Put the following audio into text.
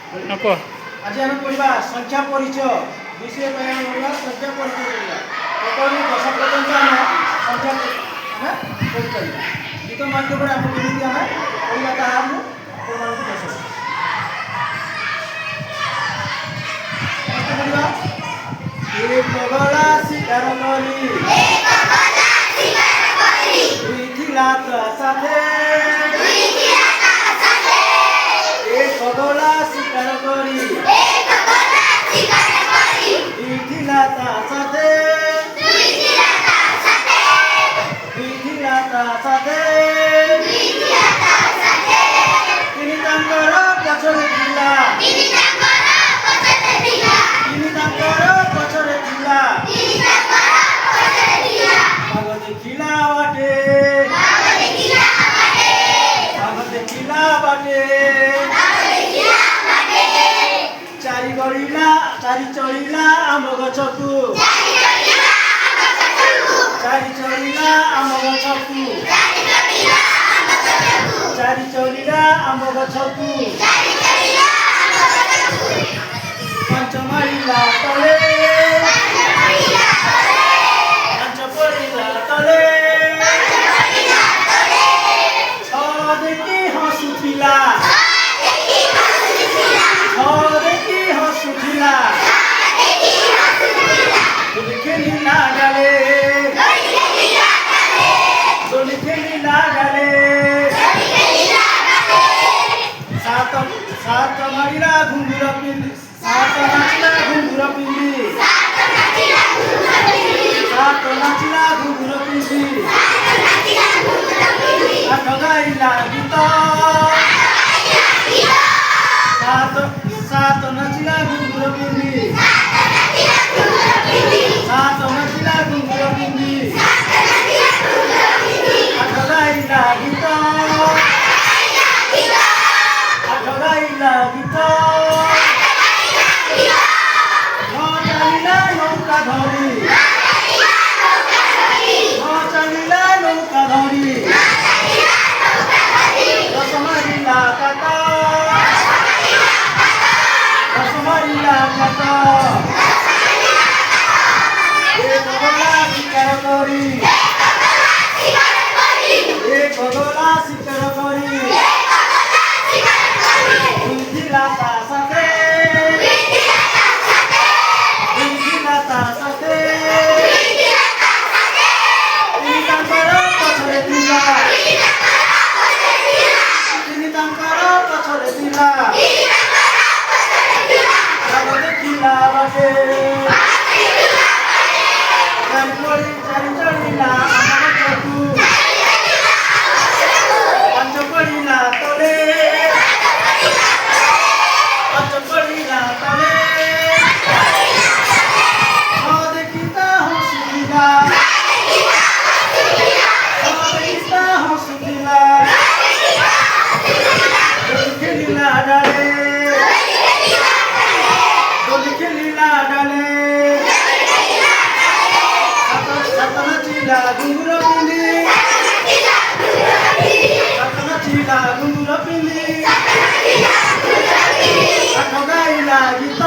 नको आज आम पढ़ा संख्या परिचय विषय पढ़ा संख्या परिचय पढ़ा प्रथम 10 पर्यंत आम संख्या पढ़ी गीत माध्यम आम केमी आम पढ़ा ताहा पढ़ा एक गला शिकार करी थिला ता साथे एक गला शिकार करी थिला ता साथे তিনি ତାଙ୍କର ପଛରେ ଥିଲା ଆଗ ଦେଖିଲା ବାଟେ ଚାରି ଚଳିଲା ଆମ ଗଛକୁ ଚାରି ଚଳିଲା ଆମ ଗଛକୁ ପାଞ୍ଚ ମାରିଲା ତଳେ ପାଞ୍ଚ ପଡ଼ିଲା ତଳେ ଛଅ ଦେଖି ହସୁଥିଲା ଖେଳିଲା ଗାଲେ ଦୋଳି ଖେଳିଲା ଗାଲେ ସାତ ମାରିଲା ଘୁଙ୍ଗୁର ପିନ୍ଧି ସାତ ନାଚିଲା ଘୁଙ୍ଗୁର ପିନ୍ଧି ଆଠ ଗାଇଲା ଗୀତ ସାତ ନାଚିଲା ଘୁଙ୍ଗୁର ପିନ୍ଧି ସାତ ନାଚିଲା ଘୁଙ୍ଗୁର ପିନ୍ଧି ଆଠ ଗାଇଲା ଗୀତ ଚାଲିଲା ନୌକା ଧରି ଦଶ ମାରିଲା କାଟ ଏକ ଗଲା ଶିକାର କରି ଥିଲା ତା ସାଥେ তিনি ତାଙ୍କର ପଛରେ ଥିଲା ଆଗ ଦେଖିଲା ବାଟେ ଚାରି ଚଳିଲା ଆମ ଗଛକୁ ପାଞ୍ଚ ପଡ଼ିଲା ତଳେ ଦେଖି ତା ହସୁଥିଲା ଖେଳିଲା ଡାଲେ ସାତ ନାଚିଲା ଘୁଙ୍ଗୁର ପିନ୍ଧି ଆଠ ଗାଇଲା ଗୀତ